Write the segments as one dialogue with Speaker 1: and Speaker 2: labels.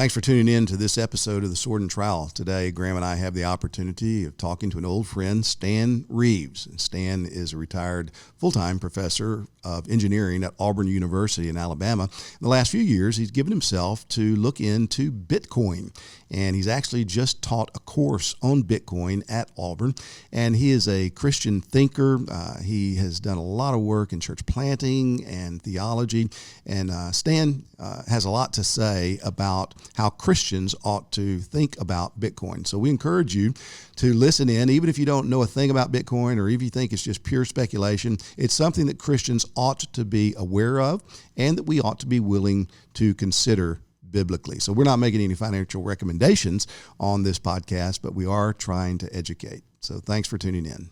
Speaker 1: Thanks for tuning in to this episode of the Sword and Trowel. Today, Graham and I have the opportunity of talking to an old friend, Stan Reeves. Stan is a retired full-time professor of engineering at Auburn University in Alabama. In the last few years, he's given himself to look into Bitcoin, and he's actually just taught a course on Bitcoin at Auburn, and he is a Christian thinker. He has done a lot of work in church planting and theology, and Stan has a lot to say about how Christians ought to think about Bitcoin. So we encourage you to listen in, even if you don't know a thing about Bitcoin or if you think it's just pure speculation. It's something that Christians ought to be aware of and that we ought to be willing to consider biblically. So we're not making any financial recommendations on this podcast, but we are trying to educate. So thanks for tuning in.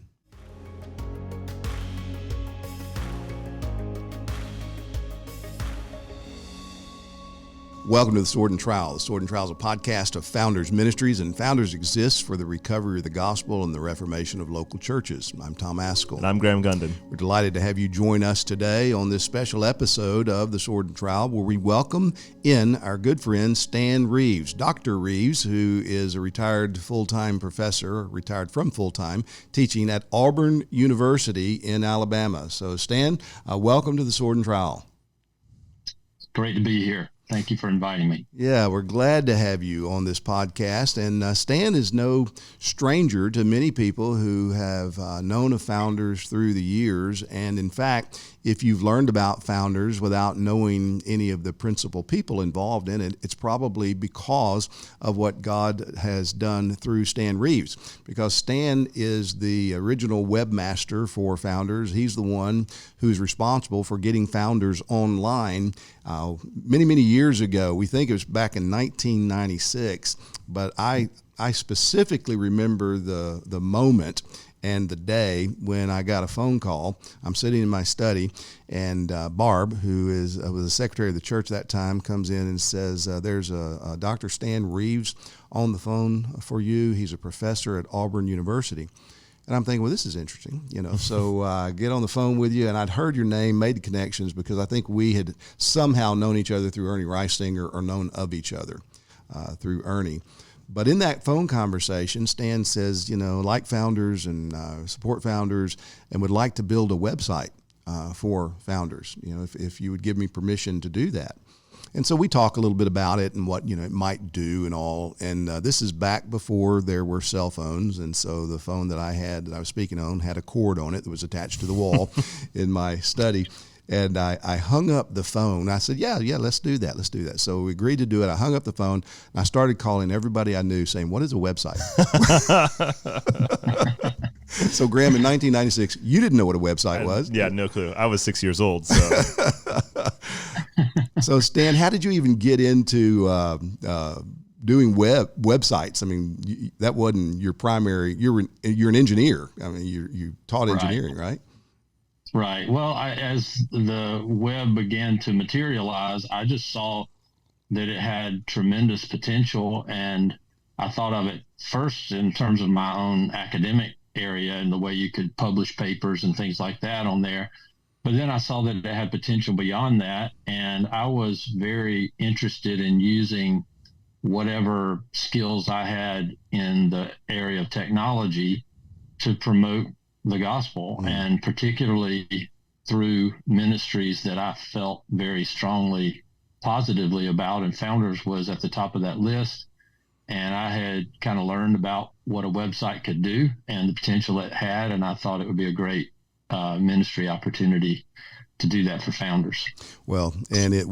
Speaker 1: Welcome to the Sword and Trowel. The Sword and Trowel is a podcast of Founders Ministries, and Founders exists for the recovery of the gospel and the reformation of local churches. I'm Tom Ascol.
Speaker 2: And I'm Graham Gunden.
Speaker 1: We're delighted to have you join us today on this special episode of the Sword and Trowel, where we welcome in our good friend Stan Reeves. Dr. Reeves, who is a retired full-time professor, retired from full-time, teaching at Auburn University in Alabama. So Stan, welcome to the Sword and Trowel.
Speaker 3: Great to be here. Thank you for inviting me.
Speaker 1: Yeah, we're glad to have you on this podcast. And Stan is no stranger to many people who have known of Founders through the years. And in fact, if you've learned about Founders without knowing any of the principal people involved in it, it's probably because of what God has done through Stan Reeves. Because Stan is the original webmaster for Founders. He's the one who's responsible for getting Founders online many years ago. We think it was back in 1996, but I specifically remember the moment and the day when I got a phone call. I'm sitting in my study, and Barb, who was the secretary of the church that time, comes in and says, there's a Dr. Stan Reeves on the phone for you. He's a professor at Auburn University. And I'm thinking, well, this is interesting, so I get on the phone with you, and I'd heard your name, made the connections, because I think we had somehow known each other through Ernie Reisinger or known of each other through Ernie. But in that phone conversation, Stan says, like Founders and support Founders, and would like to build a website for Founders, if you would give me permission to do that. And so we talk a little bit about it and what, it might do and all. And this is back before there were cell phones. And so the phone that I was speaking on had a cord on it that was attached to the wall in my study. And I hung up the phone. I said, yeah, let's do that. So we agreed to do it. I hung up the phone, and I started calling everybody I knew saying, what is a website? So, Graham, in 1996, you didn't know what a website was.
Speaker 2: Yeah, no clue. I was 6 years old. So,
Speaker 1: So Stan, how did you even get into doing websites? I mean, that wasn't your primary. You're an engineer. I mean, you taught engineering, right?
Speaker 3: Right. Well, as the web began to materialize, I just saw that it had tremendous potential, and I thought of it first in terms of my own academic area and the way you could publish papers and things like that on there. But then I saw that it had potential beyond that, and I was very interested in using whatever skills I had in the area of technology to promote the gospel, and particularly through ministries that I felt very strongly positively about, and Founders was at the top of that list. And I had kind of learned about what a website could do and the potential it had, and I thought it would be a great ministry opportunity to do that for Founders.
Speaker 1: Well, and it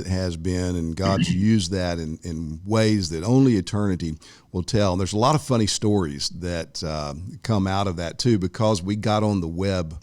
Speaker 1: has been, and God's used that in ways that only eternity will tell. And there's a lot of funny stories that come out of that too, because we got on the web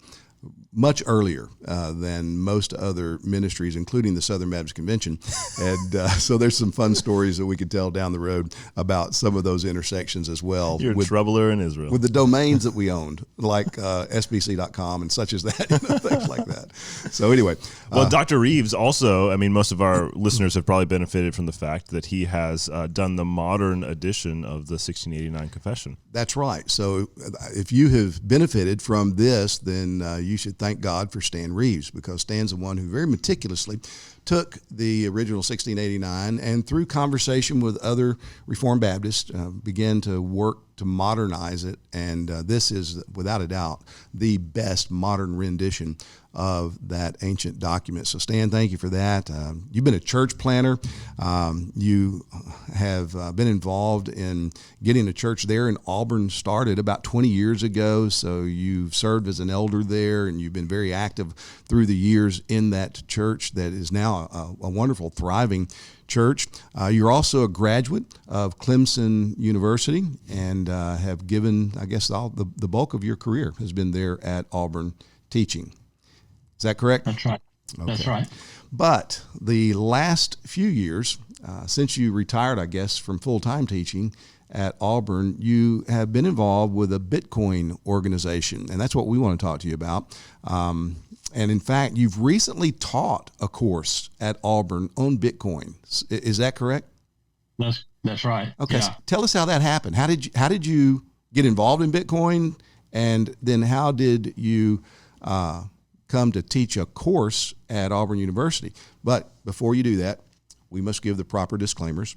Speaker 1: much earlier than most other ministries, including the Southern Baptist Convention. And so there's some fun stories that we could tell down the road about some of those intersections as well.
Speaker 2: You're a troubler in Israel.
Speaker 1: With the domains that we owned, like sbc.com and such as that, things like that. So anyway.
Speaker 2: Well, Dr. Reeves also, most of our listeners have probably benefited from the fact that he has done the modern edition of the 1689 Confession.
Speaker 1: That's right. So if you have benefited from this, then you should thank God for Stan Reeves, because Stan's the one who very meticulously took the original 1689 and through conversation with other Reformed Baptists began to work to modernize it. And this is, without a doubt, the best modern rendition of that ancient document. So Stan, thank you for that. You've been a church planner. You have been involved in getting a church there in Auburn started about 20 years ago. So you've served as an elder there, and you've been very active through the years in that church that is now a wonderful, thriving church. You're also a graduate of Clemson University and have given, I guess, the bulk of your career has been there at Auburn teaching. Is that correct?
Speaker 3: That's right. Okay. That's right.
Speaker 1: But the last few years, since you retired, I guess, from full-time teaching at Auburn, you have been involved with a Bitcoin organization, and that's what we want to talk to you about. And in fact, you've recently taught a course at Auburn on Bitcoin. Is that correct?
Speaker 3: That's right.
Speaker 1: Okay,
Speaker 3: Yeah.
Speaker 1: so tell us how that happened. How did you get involved in Bitcoin, and then how did you come to teach a course at Auburn University? But before you do that, we must give the proper disclaimers.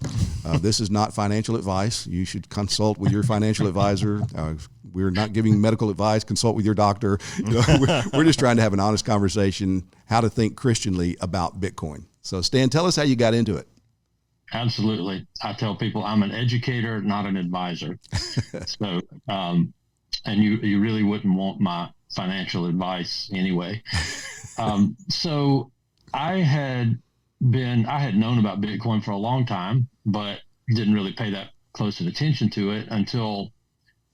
Speaker 1: This is not financial advice. You should consult with your financial advisor. We're not giving medical advice. Consult with your doctor. We're just trying to have an honest conversation, how to think Christianly about Bitcoin. So Stan, tell us how you got into it.
Speaker 3: Absolutely. I tell people I'm an educator, not an advisor. So, and you really wouldn't want my financial advice anyway. So I had known about Bitcoin for a long time, but didn't really pay that close of attention to it until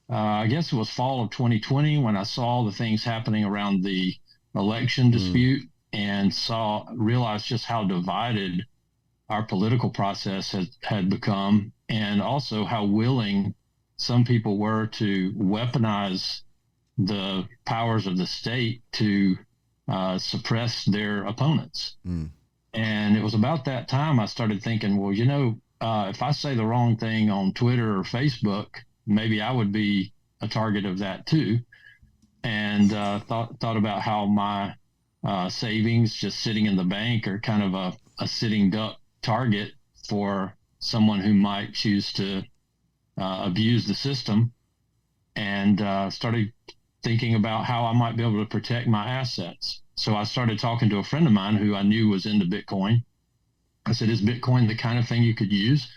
Speaker 3: I guess it was fall of 2020 when I saw the things happening around the election dispute and realized just how divided our political process had become, and also how willing some people were to weaponize the powers of the state to suppress their opponents. And it was about that time I started thinking, well, if I say the wrong thing on Twitter or Facebook, maybe I would be a target of that too. And thought about how my savings just sitting in the bank are kind of a sitting duck target for someone who might choose to abuse the system, and started thinking about how I might be able to protect my assets. So I started talking to a friend of mine who I knew was into Bitcoin. I said, is Bitcoin the kind of thing you could use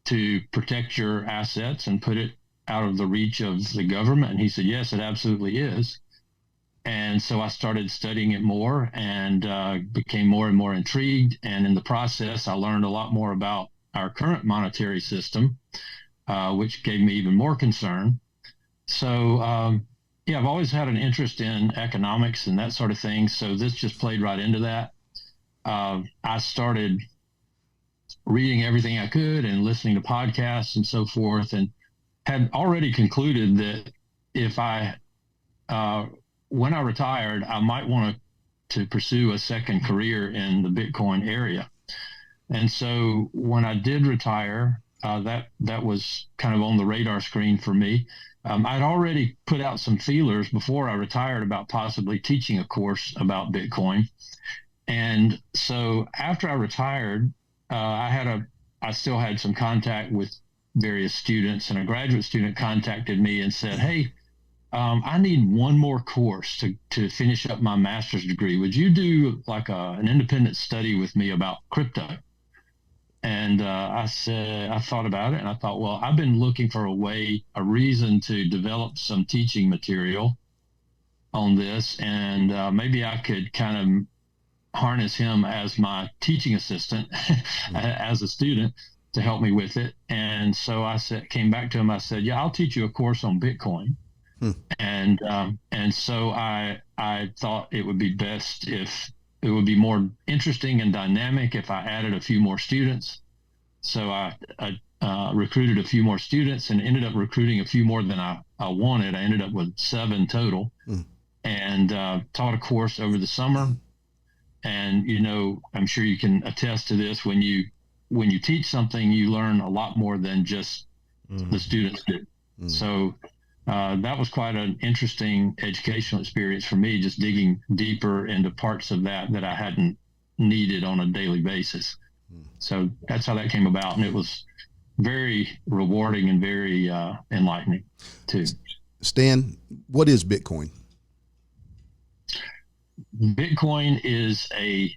Speaker 3: to protect your assets and put it out of the reach of the government? And he said, yes, it absolutely is. And so I started studying it more and became more and more intrigued. And in the process, I learned a lot more about our current monetary system, which gave me even more concern. So, I've always had an interest in economics and that sort of thing. So this just played right into that. I started reading everything I could and listening to podcasts and so forth, and had already concluded that if when I retired, I might want to pursue a second career in the Bitcoin area. And so when I did retire, that was kind of on the radar screen for me. I'd already put out some feelers before I retired about possibly teaching a course about Bitcoin. And so after I retired, I still had some contact with various students, and a graduate student contacted me and said, hey, I need one more course to finish up my master's degree. Would you do like an independent study with me about crypto? And I thought about it, and I thought, well, I've been looking for a reason to develop some teaching material on this, and maybe I could kind of harness him as my teaching assistant as a student to help me with it. And so I came back to him. I said, yeah, I'll teach you a course on Bitcoin. And so I thought it would be best if it would be more interesting and dynamic if I added a few more students. So I recruited a few more students and ended up recruiting a few more than I wanted. I ended up with 7 total, and taught a course over the summer. And, I'm sure you can attest to this. When you teach something, you learn a lot more than just the students do. So that was quite an interesting educational experience for me, just digging deeper into parts of that I hadn't needed on a daily basis. So that's how that came about, and it was very rewarding and very enlightening too.
Speaker 1: Stan, what is Bitcoin?
Speaker 3: Bitcoin is a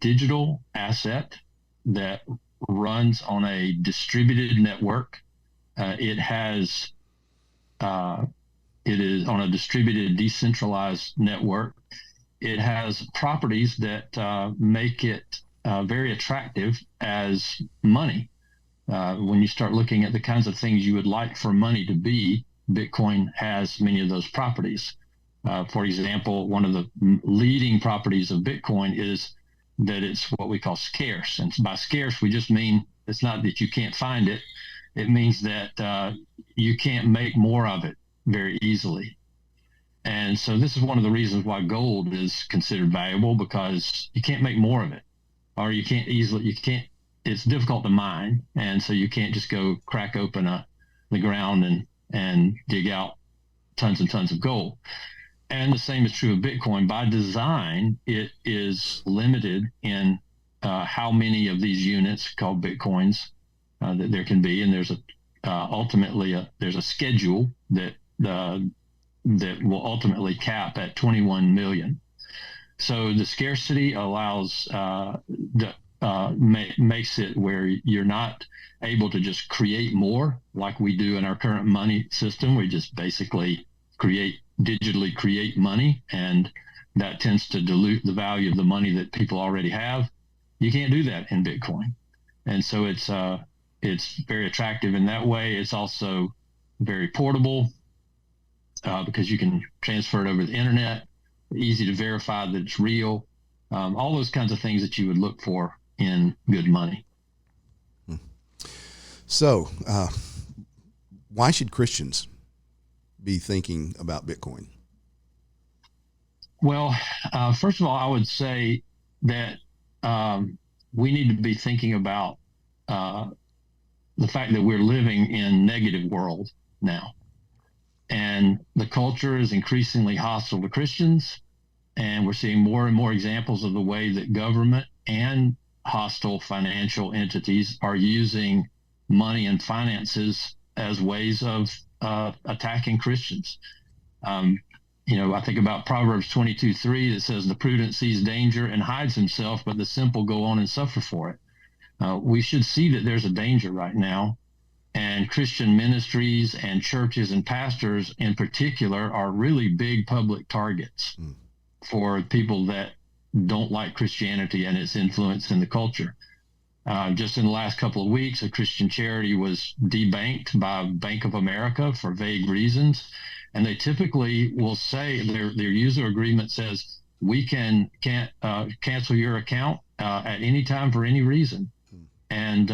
Speaker 3: digital asset that runs on a distributed network. It is on a distributed, decentralized network. It has properties that make it very attractive as money. When you start looking at the kinds of things you would like for money to be, Bitcoin has many of those properties. For example, one of the leading properties of Bitcoin is that it's what we call scarce. And by scarce, we just mean it's not that you can't find it. It means that you can't make more of it very easily. And so this is one of the reasons why gold is considered valuable, because you can't make more of it, or it's difficult to mine. And so you can't just go crack open the ground and dig out tons and tons of gold. And the same is true of Bitcoin. By design, it is limited in how many of these units called Bitcoins that there can be. And there's there's a schedule that will ultimately cap at 21 million. So the scarcity allows makes it where you're not able to just create more like we do in our current money system. We just basically digitally create money, and that tends to dilute the value of the money that people already have. You can't do that in Bitcoin. And so it's very attractive in that way. It's also very portable because you can transfer it over the internet, easy to verify that it's real, all those kinds of things that you would look for in good money.
Speaker 1: So why should Christians be thinking about Bitcoin?
Speaker 3: Well, first of all, I would say that we need to be thinking about the fact that we're living in negative world now. And the culture is increasingly hostile to Christians. And we're seeing more and more examples of the way that government and hostile financial entities are using money and finances as ways of attacking Christians. I think about Proverbs 22:3 that says, "The prudent sees danger and hides himself, but the simple go on and suffer for it." We should see that there's a danger right now, and Christian ministries and churches and pastors in particular are really big public targets for people that don't like Christianity and its influence in the culture. Just in the last couple of weeks, a Christian charity was debanked by Bank of America for vague reasons. And they typically will say their user agreement says, we can't cancel your account at any time for any reason. And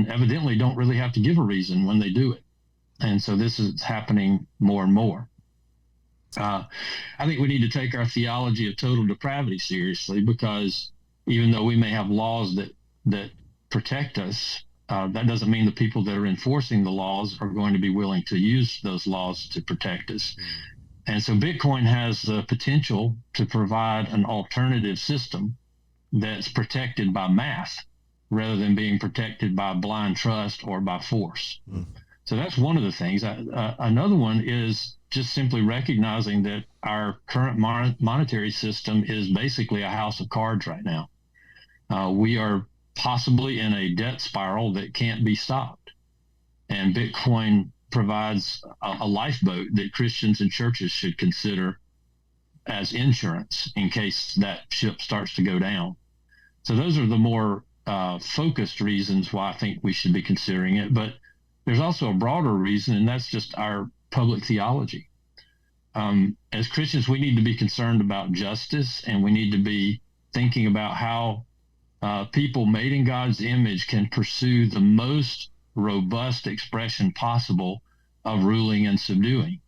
Speaker 3: evidently don't really have to give a reason when they do it. And so this is happening more and more. I think we need to take our theology of total depravity seriously, because even though we may have laws that protect us, that doesn't mean the people that are enforcing the laws are going to be willing to use those laws to protect us. And so Bitcoin has the potential to provide an alternative system that's protected by math rather than being protected by blind trust or by force. So that's one of the things. Another one is just simply recognizing that our current monetary system is basically a house of cards right now. We are possibly in a debt spiral that can't be stopped. And Bitcoin provides a lifeboat that Christians and churches should consider as insurance in case that ship starts to go down. So those are the more focused reasons why I think we should be considering it. But there's also a broader reason, and that's just our public theology. As Christians, we need to be concerned about justice, and we need to be thinking about how people made in God's image can pursue the most robust expression possible of ruling and subduing.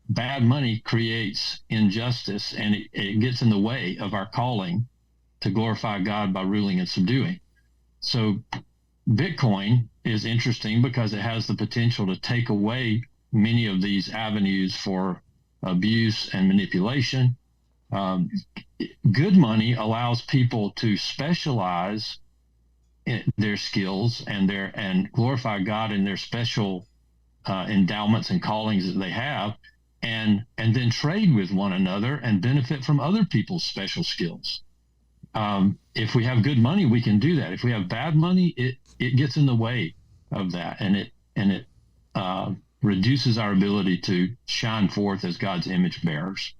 Speaker 3: Bad money creates injustice, and it gets in the way of our calling to glorify God by ruling and subduing. So Bitcoin is interesting because it has the potential to take away many of these avenues for abuse and manipulation. Um, Good money allows people to specialize in their skills and glorify God in their special endowments and callings that they have, and then trade with one another and benefit from other people's special skills. If we have good money, we can do that. If we have bad money, it gets in the way of that, and it reduces our ability to shine forth as God's image bearers.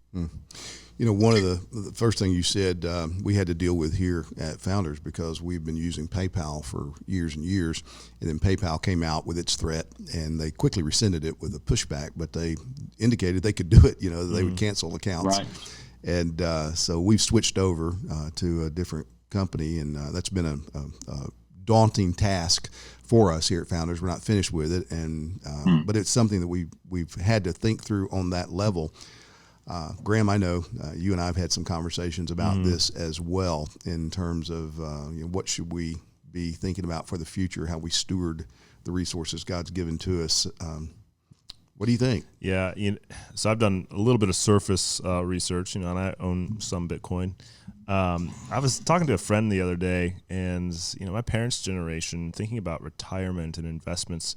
Speaker 1: One of the first thing you said we had to deal with here at Founders, because we've been using PayPal for years and years, and then PayPal came out with its threat, and they quickly rescinded it with a pushback, but they indicated they could do it, they would cancel accounts.
Speaker 3: Right.
Speaker 1: And so we've switched over to a different company, and that's been a daunting task for us here at Founders. We're not finished with it, and but it's something that we've had to think through on that level. Graham, I know you and I have had some conversations about this as well, in terms of what should we be thinking about for the future, how we steward the resources God's given to us. What do you think?
Speaker 2: Yeah, so I've done a little bit of surface research, and I own some Bitcoin. I was talking to a friend the other day, and my parents' generation, thinking about retirement and investments,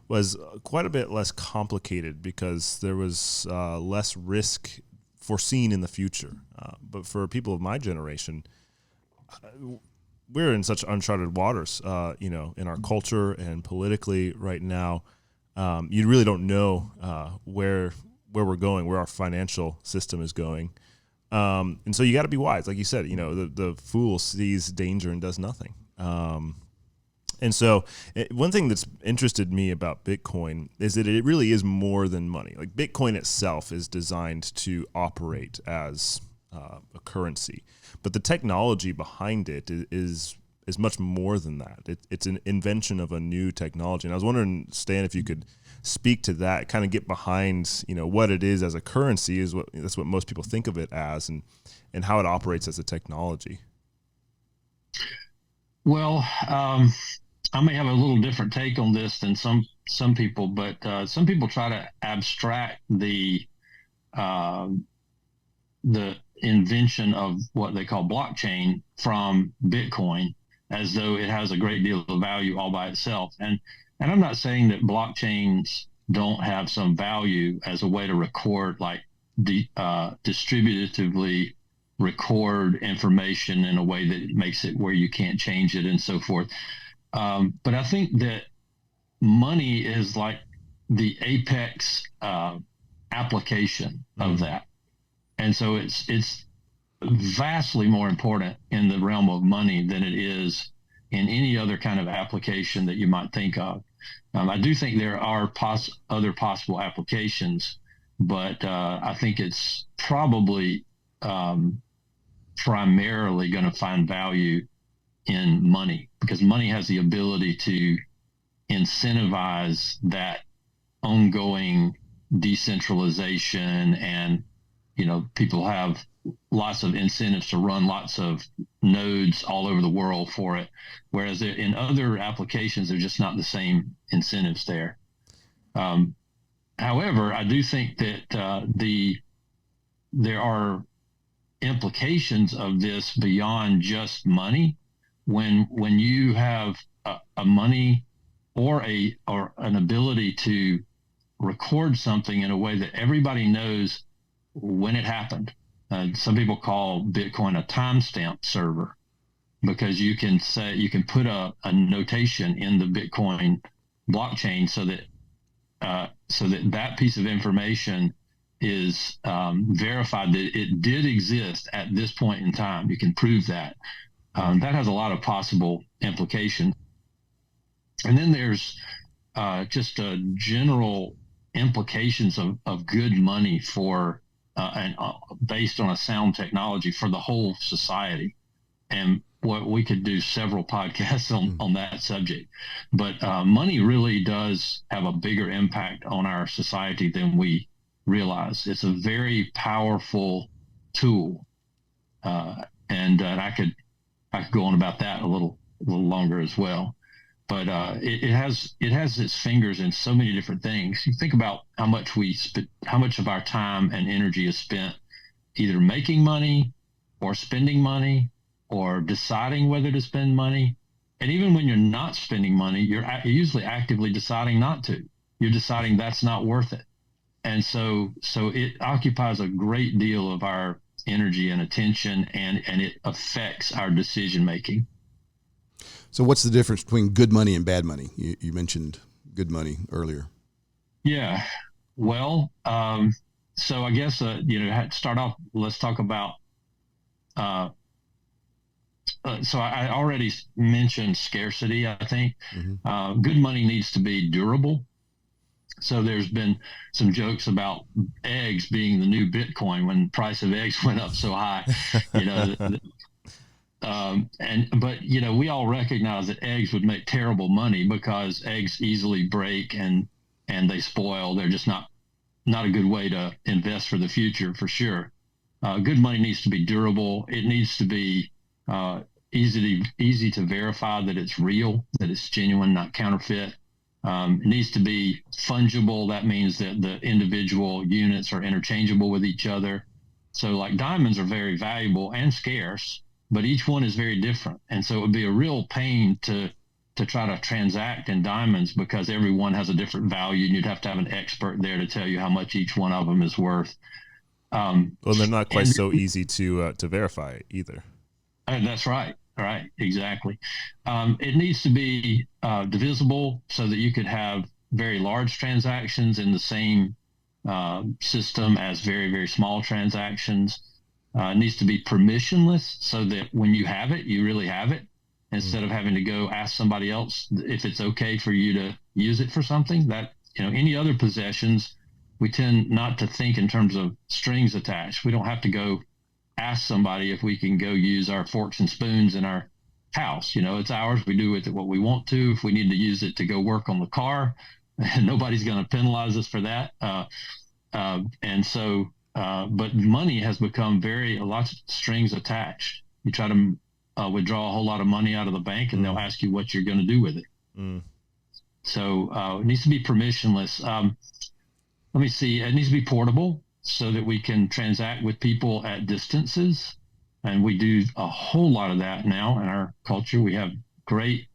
Speaker 2: was quite a bit less complicated because there was less risk foreseen in the future. But for people of my generation, we're in such uncharted waters, in our culture and politically right now. You really don't know where we're going, where our financial system is going. And so you got to be wise. Like you said, the fool sees danger and does nothing. And so one thing that's interested me about Bitcoin is that it really is more than money. Like, Bitcoin itself is designed to operate as a currency, but the technology behind it is much more than that. It's an invention of a new technology. And I was wondering, Stan, if you could speak to that, kind of get behind, what it is as a currency, that's what most people think of it as, and how it operates as a technology.
Speaker 3: Well, I may have a little different take on this than some people, but some people try to abstract the invention of what they call blockchain from Bitcoin, as though it has a great deal of value all by itself. And I'm not saying that blockchains don't have some value as a way to record, like distributively record information in a way that makes it where you can't change it and so forth. But I think that money is like the apex application of that. And so it's vastly more important in the realm of money than it is in any other kind of application that you might think of. I do think there are other possible applications, but I think it's probably primarily going to find value in money, because money has the ability to incentivize that ongoing decentralization, and people have lots of incentives to run lots of nodes all over the world for it, whereas in other applications there's just not the same incentives there. However, I do think that there are implications of this beyond just money. When you have a money or an ability to record something in a way that everybody knows when it happened. Some people call Bitcoin a timestamp server, because you can put a notation in the Bitcoin blockchain so that piece of information is verified that it did exist at this point in time. You can prove that. That has a lot of possible implications. And then there's just general implications of good money for and based on a sound technology for the whole society. And what we could do several podcasts on that subject. But money really does have a bigger impact on our society than we realize. It's a very powerful tool, and I could go on about that a little longer as well. But it has its fingers in so many different things. You think about how much of our time and energy is spent either making money or spending money or deciding whether to spend money. And even when you're not spending money, you're usually actively deciding not to. You're deciding that's not worth it. And so it occupies a great deal of our energy and attention, and it affects our decision making.
Speaker 1: So what's the difference between good money and bad money? You mentioned good money earlier.
Speaker 3: Yeah. Well, so I guess, to start off, let's talk about, so I already mentioned scarcity, I think.
Speaker 1: Mm-hmm.
Speaker 3: Good money needs to be durable. So there's been some jokes about eggs being the new Bitcoin when the price of eggs went up so high, but we all recognize that eggs would make terrible money because eggs easily break and they spoil. They're just not a good way to invest for the future, for sure. Good money needs to be durable. It needs to be easy to verify that it's real, that it's genuine, not counterfeit. It needs to be fungible. That means that the individual units are interchangeable with each other. So like diamonds are very valuable and scarce, but each one is very different. And so it would be a real pain to try to transact in diamonds because every one has a different value, and you'd have to have an expert there to tell you how much each one of them is worth.
Speaker 2: Well, they're not quite so easy to verify either.
Speaker 3: That's right. Right. Exactly. It needs to be divisible so that you could have very large transactions in the same system as very, very small transactions. It needs to be permissionless so that when you have it, you really have it, instead of having to go ask somebody else if it's okay for you to use it for something. That, any other possessions, we tend not to think in terms of strings attached. We don't have to go ask somebody if we can go use our forks and spoons in our house. It's ours. We do with it what we want to. If we need to use it to go work on the car, nobody's going to penalize us for that. But money has become lots of strings attached. You try to withdraw a whole lot of money out of the bank, and they'll ask you what you're going to do with it. So it needs to be permissionless. Let me see. It needs to be portable, so that we can transact with people at distances. And we do a whole lot of that now in our culture. We have great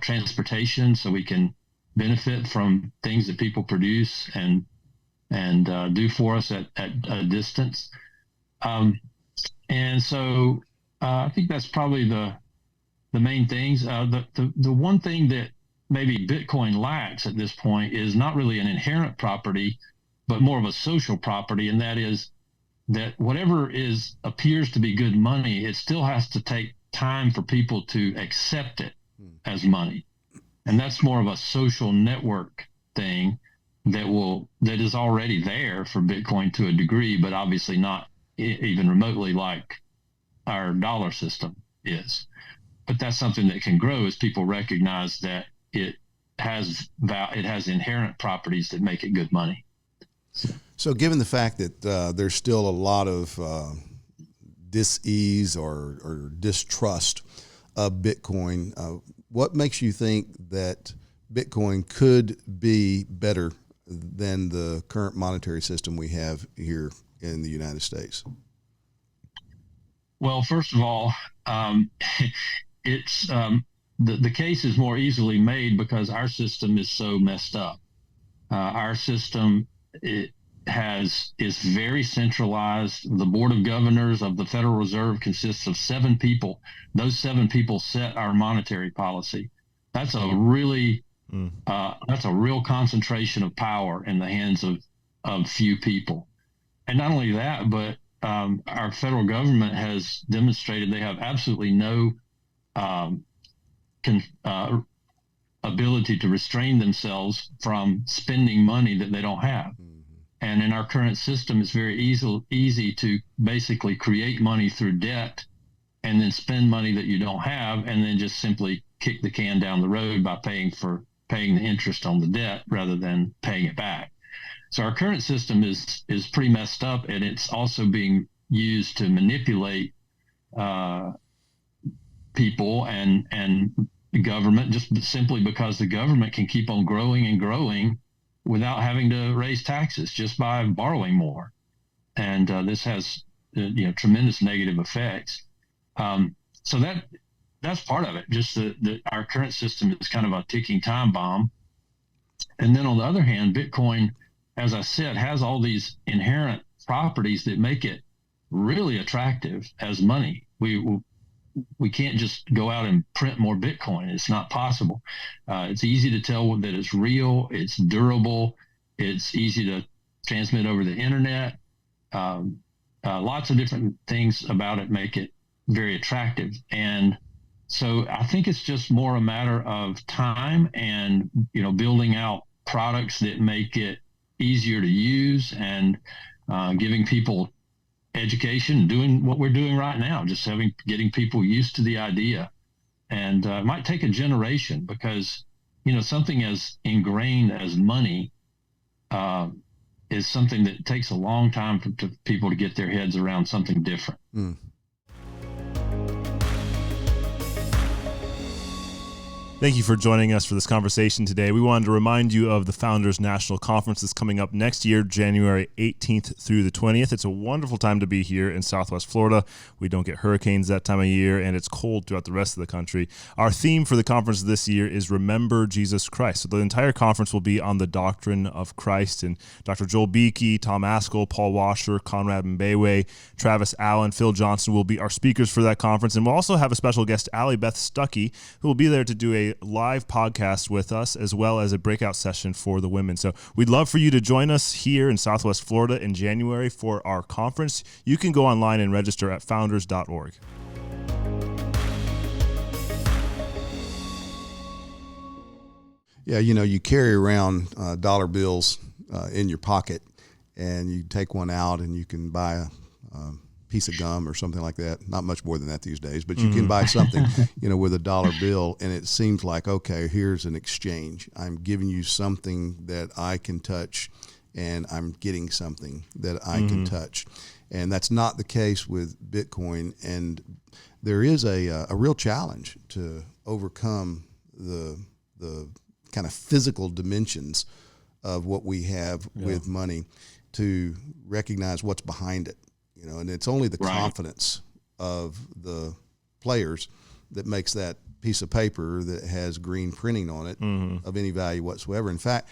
Speaker 3: transportation, so we can benefit from things that people produce and do for us at a distance. And so I think that's probably the main things. The one thing that maybe Bitcoin lacks at this point is not really an inherent property, but more of a social property, and that is that whatever appears to be good money, it still has to take time for people to accept it as money. And that's more of a social network thing that is already there for Bitcoin to a degree, but obviously not even remotely like our dollar system is. But that's something that can grow as people recognize that it has inherent properties that make it good money.
Speaker 1: So given the fact that there's still a lot of dis-ease or distrust of Bitcoin, what makes you think that Bitcoin could be better than the current monetary system we have here in the United States?
Speaker 3: Well, first of all, it's the case is more easily made because our system is so messed up. Our system is very centralized. The Board of Governors of the Federal Reserve consists of 7 people. Those 7 people set our monetary policy. That's a really that's a real concentration of power in the hands of few people. And not only that, but our federal government has demonstrated they have absolutely no ability to restrain themselves from spending money that they don't have. And in our current system, it's very easy to basically create money through debt and then spend money that you don't have, and then just simply kick the can down the road by paying the interest on the debt rather than paying it back. So our current system is pretty messed up, and it's also being used to manipulate people and government, just simply because the government can keep on growing and growing without having to raise taxes, just by borrowing more. And this has tremendous negative effects. So that's part of it. Just that our current system is kind of a ticking time bomb. And then on the other hand, Bitcoin, as I said, has all these inherent properties that make it really attractive as money. We can't just go out and print more Bitcoin. It's not possible. It's easy to tell that it's real. It's durable. It's easy to transmit over the internet. Lots of different things about it make it very attractive. And so I think it's just more a matter of time and, building out products that make it easier to use and giving people education, doing what we're doing right now, just getting people used to the idea. And it might take a generation because, something as ingrained as money is something that takes a long time for people to get their heads around something different. Mm.
Speaker 2: Thank you for joining us for this conversation today. We wanted to remind you of the Founders National Conference that's coming up next year, January 18th through the 20th. It's a wonderful time to be here in Southwest Florida. We don't get hurricanes that time of year, and it's cold throughout the rest of the country. Our theme for the conference this year is Remember Jesus Christ. So the entire conference will be on the doctrine of Christ, and Dr. Joel Beakey, Tom Ascol, Paul Washer, Conrad Mbewe, Travis Allen, Phil Johnson will be our speakers for that conference. And we'll also have a special guest, Allie Beth Stuckey, who will be there to do a live podcast with us, as well as a breakout session for the women. So we'd love for you to join us here in Southwest Florida in January for our conference. You can go online and register at founders.org.
Speaker 1: Yeah, you carry around dollar bills in your pocket, and you take one out and you can buy a piece of gum or something like that. Not much more than that these days, but you can buy something, with a dollar bill, and it seems like, okay, here's an exchange. I'm giving you something that I can touch, and I'm getting something that I can touch. And that's not the case with Bitcoin. And there is a real challenge to overcome the kind of physical dimensions of what we have with money, to recognize what's behind it. And it's only the confidence of the players that makes that piece of paper that has green printing on it of any value whatsoever. In fact,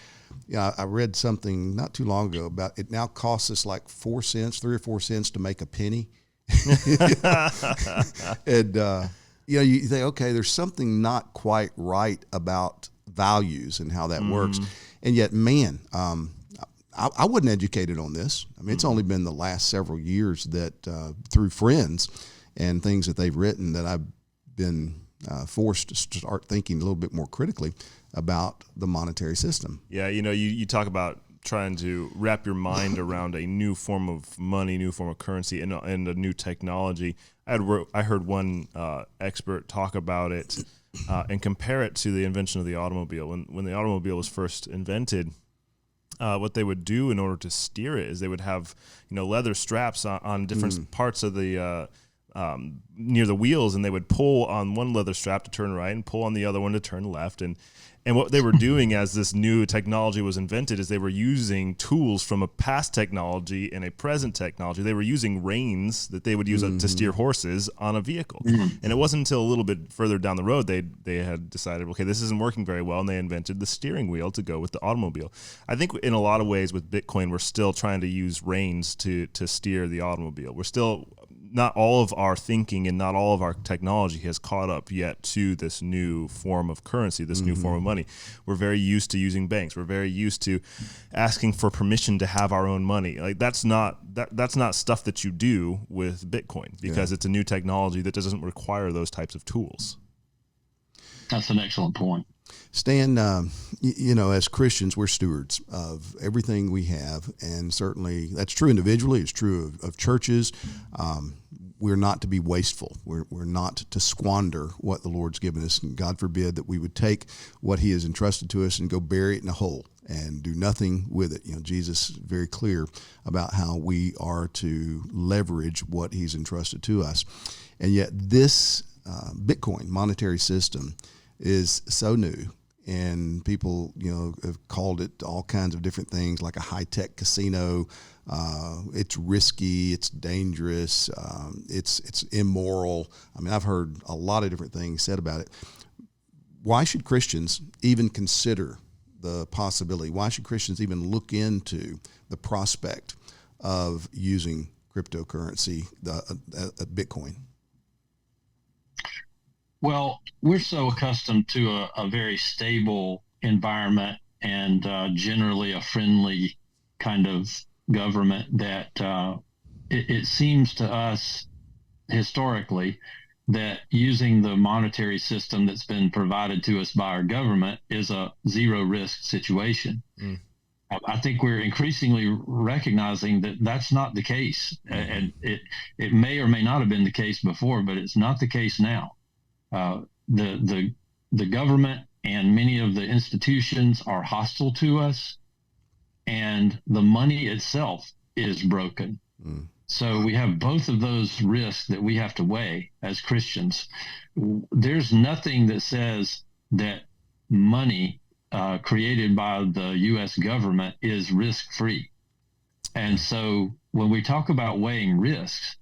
Speaker 1: I read something not too long ago about it now costs us like 3 or 4 cents to make a penny. And, you think, okay, there's something not quite right about values and how that works. And yet, man, I wasn't educated on this. I mean, it's only been the last several years that through friends and things that they've written that I've been forced to start thinking a little bit more critically about the monetary system.
Speaker 2: Yeah, you talk about trying to wrap your mind around a new form of money, new form of currency, and a new technology. I heard one expert talk about it and compare it to the invention of the automobile. When the automobile was first invented, what they would do in order to steer it is they would have, leather straps on different parts of the near the wheels, and they would pull on one leather strap to turn right and pull on the other one to turn left. And what they were doing as this new technology was invented is they were using tools from a past technology and a present technology. They were using reins that they would use to steer horses on a vehicle. And it wasn't until a little bit further down the road they had decided, okay, this isn't working very well, and they invented the steering wheel to go with the automobile. I think in a lot of ways with Bitcoin, we're still trying to use reins to steer the automobile. We're still, not all of our thinking and not all of our technology has caught up yet to this new form of currency, this new form of money. We're very used to using banks. We're very used to asking for permission to have our own money. Like that's not stuff that you do with Bitcoin, because it's a new technology that doesn't require those types of tools.
Speaker 3: That's an excellent point.
Speaker 1: Stan, as Christians, we're stewards of everything we have, and certainly that's true individually. It's true of churches. We're not to be wasteful. We're not to squander what the Lord's given us, and God forbid that we would take what He has entrusted to us and go bury it in a hole and do nothing with it. Jesus is very clear about how we are to leverage what He's entrusted to us, and yet this Bitcoin monetary system is so new, and people, have called it all kinds of different things, like a high-tech casino. It's risky, it's dangerous, it's immoral. I mean, I've heard a lot of different things said about it. Why should Christians even consider the possibility? Why should Christians even look into the prospect of using cryptocurrency, Bitcoin?
Speaker 3: Well, we're so accustomed to a very stable environment and generally a friendly kind of government that it seems to us historically that using the monetary system that's been provided to us by our government is a zero risk situation. I think we're increasingly recognizing that that's not the case. And it may or may not have been the case before, but it's not the case now. The government and many of the institutions are hostile to us, and the money itself is broken. So we have both of those risks that we have to weigh as Christians. There's nothing that says that money created by the U.S. government is risk-free. And so when we talk about weighing risks,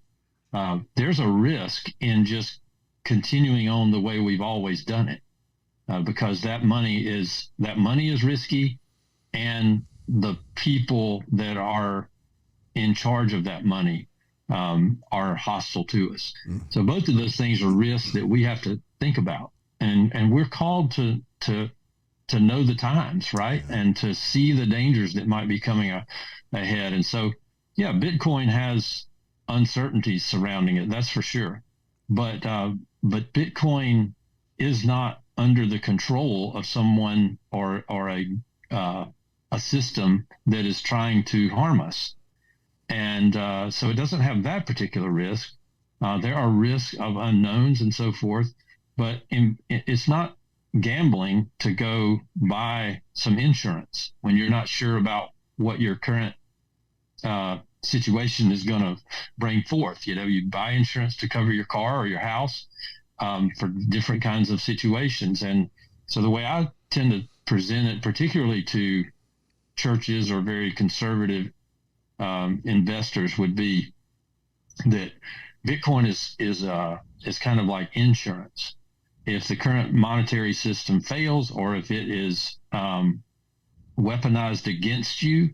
Speaker 3: there's a risk in just continuing on the way we've always done it, because that money is risky, and the people that are in charge of that money are hostile to us. So both of those things are risks that we have to think about, and we're called to know the times, right, and to see the dangers that might be coming ahead. And so, yeah, Bitcoin has uncertainties surrounding it, that's for sure. But Bitcoin is not under the control of someone or a system that is trying to harm us. And so it doesn't have that particular risk. There are risks of unknowns and so forth, but it's not gambling to go buy some insurance when you're not sure about what your current situation is going to bring forth. You buy insurance to cover your car or your house for different kinds of situations. And so the way I tend to present it, particularly to churches or very conservative investors, would be that Bitcoin is kind of like insurance. If the current monetary system fails, or if it is weaponized against you,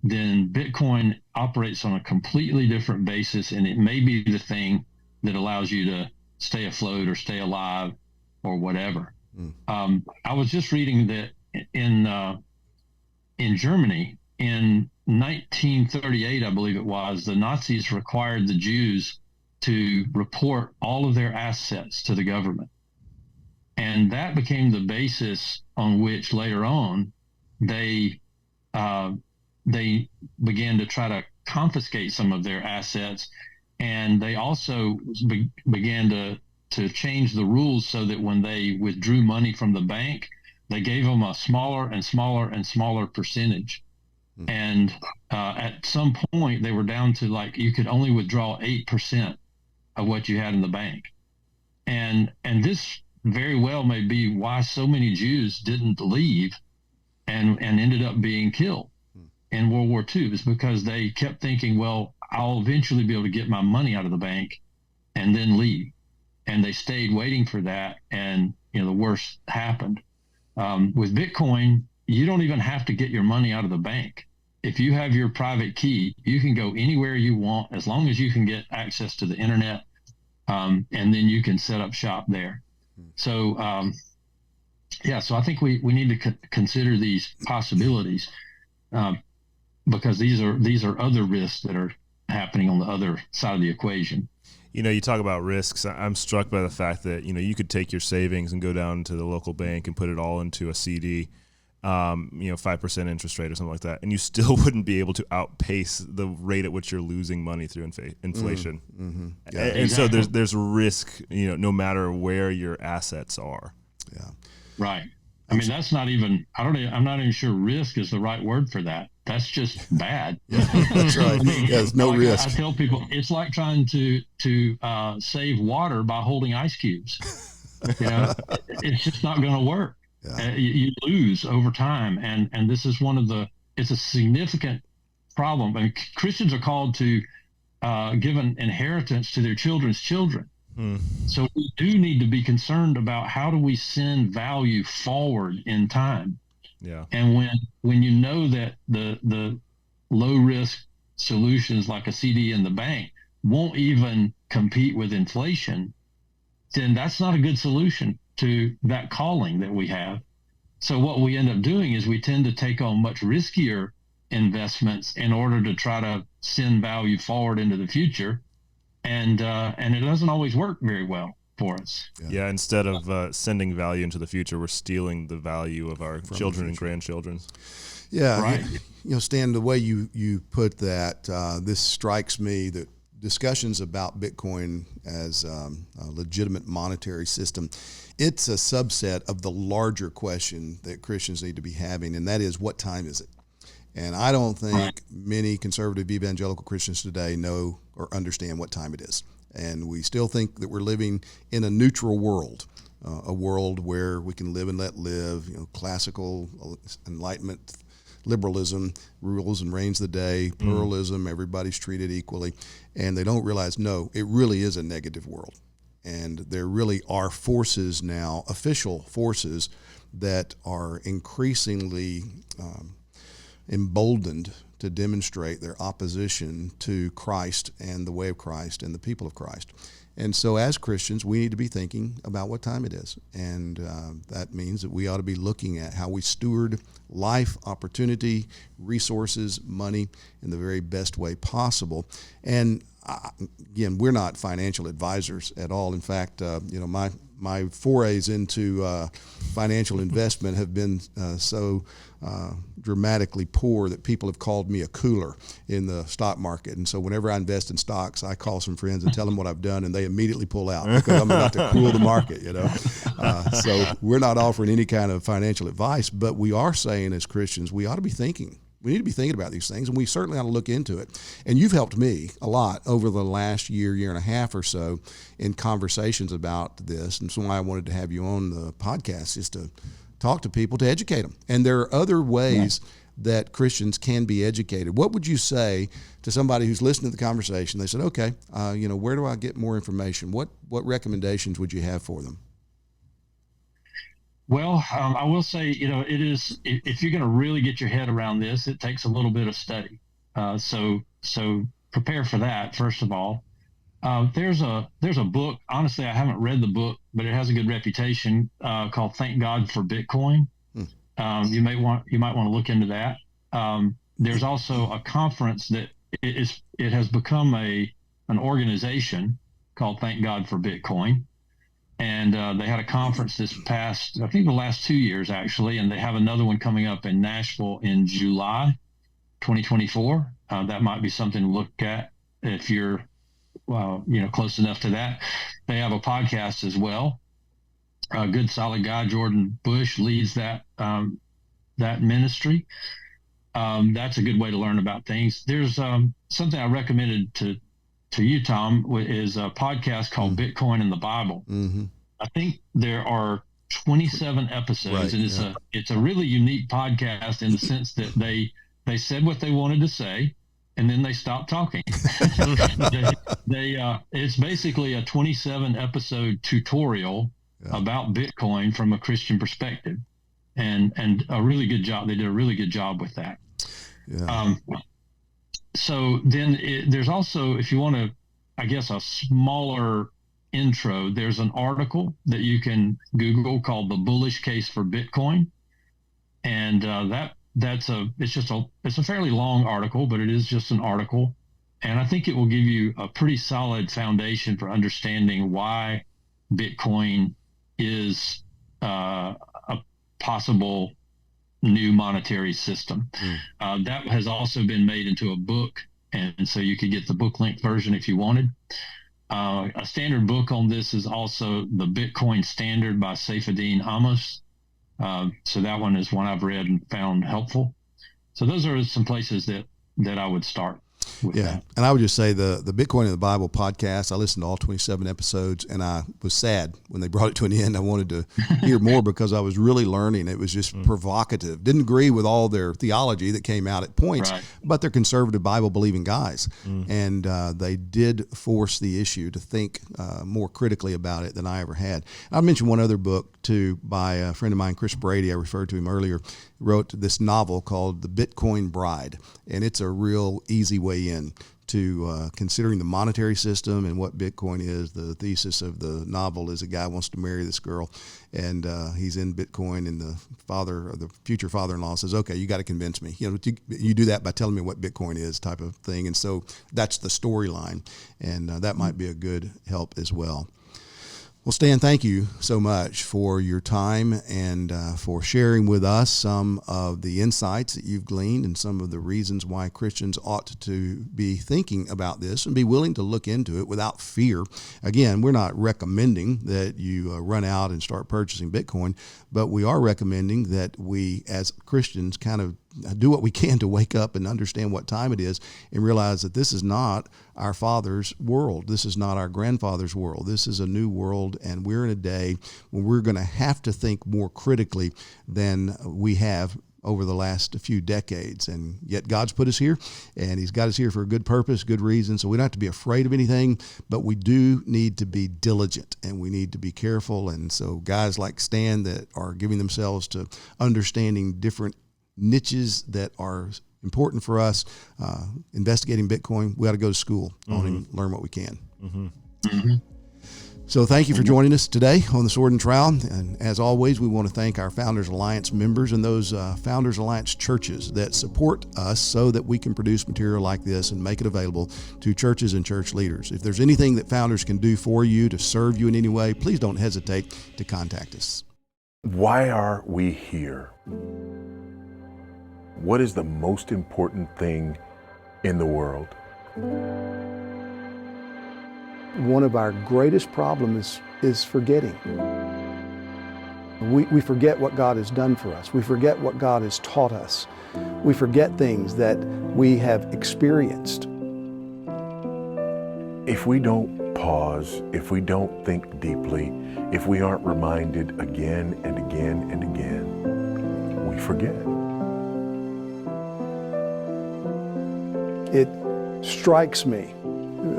Speaker 3: then Bitcoin operates on a completely different basis, and it may be the thing that allows you to stay afloat or stay alive or whatever. I was just reading that in Germany in 1938, I believe it was, the Nazis required the Jews to report all of their assets to the government. And that became the basis on which later on they began to try to confiscate some of their assets. And they also began to change the rules so that when they withdrew money from the bank, they gave them a smaller and smaller and smaller percentage. And at some point, they were down to you could only withdraw 8% of what you had in the bank. And this very well may be why so many Jews didn't leave and ended up being killed in World War II, is because they kept thinking, well, I'll eventually be able to get my money out of the bank and then leave. And they stayed waiting for that, and the worst happened. With Bitcoin, you don't even have to get your money out of the bank. If you have your private key, you can go anywhere you want as long as you can get access to the internet, and then you can set up shop there. So, so I think we need to consider these possibilities, because these are other risks that are happening on the other side of the equation.
Speaker 2: You talk about risks. I'm struck by the fact that, you could take your savings and go down to the local bank and put it all into a CD, 5% interest rate or something like that, and you still wouldn't be able to outpace the rate at which you're losing money through inflation. Yeah. And so there's risk, no matter where your assets are.
Speaker 1: Yeah.
Speaker 3: Right. I mean, that's not even, I'm not even sure risk is the right word for that. That's just bad.
Speaker 1: That's right. There's no risk.
Speaker 3: I tell people it's like trying to save water by holding ice cubes. It's just not going to work. You lose over time, and this is it's a significant problem. I mean, Christians are called to give an inheritance to their children's children. So we do need to be concerned about how do we send value forward in time.
Speaker 2: Yeah.
Speaker 3: And when you know that the low risk solutions like a CD in the bank won't even compete with inflation, then that's not a good solution to that calling that we have. So what we end up doing is we tend to take on much riskier investments in order to try to send value forward into the future. And it doesn't always work very well for us.
Speaker 2: Yeah, instead of sending value into the future, we're stealing the value of our children and grandchildren.
Speaker 1: Yeah,
Speaker 3: right.
Speaker 1: Stan, the way you put that, this strikes me that discussions about Bitcoin as a legitimate monetary system, it's a subset of the larger question that Christians need to be having, and that is, what time is it? And I don't think many conservative evangelical Christians today know or understand what time it is. And we still think that we're living in a neutral world, a world where we can live and let live, classical Enlightenment liberalism rules and reigns the day, pluralism, everybody's treated equally. And they don't realize, no, it really is a negative world. And there really are forces now, official forces, that are increasingly emboldened to demonstrate their opposition to Christ and the way of Christ and the people of Christ. And so as Christians, we need to be thinking about what time it is. And that means that we ought to be looking at how we steward life, opportunity, resources, money in the very best way possible. And again, we're not financial advisors at all. In fact, my forays into financial investment have been so dramatically poor that people have called me a cooler in the stock market. And so whenever I invest in stocks, I call some friends and tell them what I've done, and they immediately pull out because I'm about to cool the market, So we're not offering any kind of financial advice, but we are saying as Christians, we ought to be thinking. We need to be thinking about these things, and we certainly ought to look into it. And you've helped me a lot over the last year and a half or so in conversations about this. And so why I wanted to have you on the podcast is to talk to people, to educate them. And there are other ways that Christians can be educated. What would you say to somebody who's listening to the conversation? They said, okay, where do I get more information? What recommendations would you have for them?
Speaker 3: Well, I will say, it is, if you're going to really get your head around this, it takes a little bit of study. So prepare for that, first of all. There's a book, honestly, I haven't read the book, but it has a good reputation, called Thank God for Bitcoin. You might want to look into that. There's also a conference that it has become an organization called Thank God for Bitcoin. And they had a conference this past, I think the last 2 years actually, and they have another one coming up in Nashville in July 2024. That might be something to look at if you're, close enough to that. They have a podcast as well. A good solid guy, Jordan Bush, leads that ministry. That's a good way to learn about things. There's something I recommended to you, Tom, is a podcast called Bitcoin and the Bible. Mm-hmm. I think there are 27 episodes, and it's a really unique podcast in the sense that they said what they wanted to say, and then they stopped talking. It's basically a 27 episode tutorial about Bitcoin from a Christian perspective, and a really good job. They did a really good job with that. Yeah. So then there's also, if you want to, I guess, a smaller intro, there's an article that you can Google called The Bullish Case for Bitcoin. And it's a fairly long article, but it is just an article. And I think it will give you a pretty solid foundation for understanding why Bitcoin is a possible new monetary system. That has also been made into a book, and so you could get the book length version if you wanted. A standard book on this is also The Bitcoin Standard by Saifedean Amos. So that one is one I've read and found helpful. So those are some places that I would start. with
Speaker 1: Yeah.
Speaker 3: that.
Speaker 1: And I would just say the Bitcoin in the Bible podcast, I listened to all 27 episodes, and I was sad when they brought it to an end. I wanted to hear more because I was really learning. It was just provocative. Didn't agree with all their theology that came out at points,
Speaker 3: Right.
Speaker 1: but they're conservative Bible-believing guys. And they did force the issue to think more critically about it than I ever had. I mentioned one other book, too, by a friend of mine, Chris Brady. I referred to him earlier. He wrote this novel called The Bitcoin Bride, and it's a real easy way in to considering the monetary system and what Bitcoin is. The thesis of the novel is a guy wants to marry this girl, and he's in Bitcoin, and the father or the future father-in-law says, okay, you got to convince me. You do that by telling me what Bitcoin is, type of thing. And so that's the storyline, and that might be a good help as well. Well, Stan, thank you so much for your time and for sharing with us some of the insights that you've gleaned and some of the reasons why Christians ought to be thinking about this and be willing to look into it without fear. Again, we're not recommending that you run out and start purchasing Bitcoin, but we are recommending that we, as Christians, kind of do what we can to wake up and understand what time it is and realize that this is not our father's world. This is not our grandfather's world. This is a new world, and we're in a day when we're going to have to think more critically than we have over the last few decades. And yet God's put us here, and he's got us here for a good purpose, good reason. So we don't have to be afraid of anything, but we do need to be diligent, and we need to be careful. And so guys like Stan that are giving themselves to understanding different niches that are important for us, investigating Bitcoin, we ought to go to school on and learn what we can. So thank you for joining us today on the Sword and Trowel. And as always, we want to thank our Founders Alliance members and those Founders Alliance churches that support us so that we can produce material like this and make it available to churches and church leaders. If there's anything that Founders can do for you to serve you in any way, please don't hesitate to contact us.
Speaker 4: Why are we here? What is the most important thing in the world?
Speaker 5: One of our greatest problems is forgetting. We forget what God has done for us. We forget what God has taught us. We forget things that we have experienced.
Speaker 4: If we don't pause, if we don't think deeply, if we aren't reminded again and again and again, we forget.
Speaker 5: It strikes me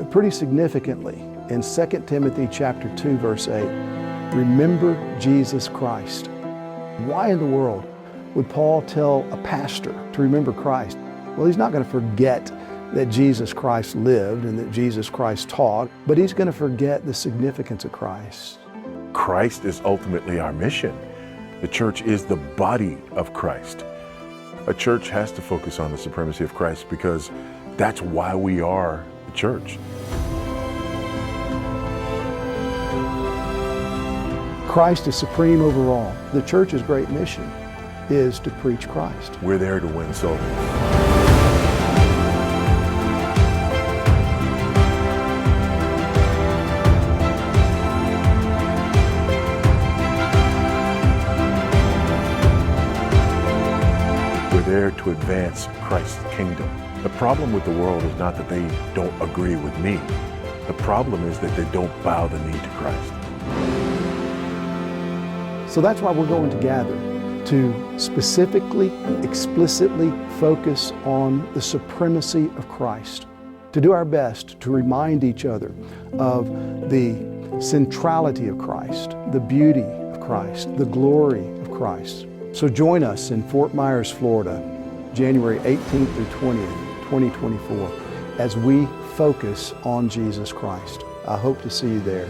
Speaker 5: pretty significantly in 2 Timothy chapter 2, verse 8, remember Jesus Christ. Why in the world would Paul tell a pastor to remember Christ? Well, he's not going to forget that Jesus Christ lived and that Jesus Christ taught, but he's going to forget the significance of Christ.
Speaker 4: Christ is ultimately our mission. The church is the body of Christ. A church has to focus on the supremacy of Christ because that's why we are the church.
Speaker 5: Christ is supreme over all. The church's great mission is to preach Christ.
Speaker 4: We're there to win souls. We're there to advance Christ's kingdom. The problem with the world is not that they don't agree with me. The problem is that they don't bow the knee to Christ.
Speaker 5: So that's why we're going to gather, to specifically, explicitly focus on the supremacy of Christ, to do our best to remind each other of the centrality of Christ, the beauty of Christ, the glory of Christ. So join us in Fort Myers, Florida, January 18th through 20th, 2024, as we focus on Jesus Christ. I hope to see you there.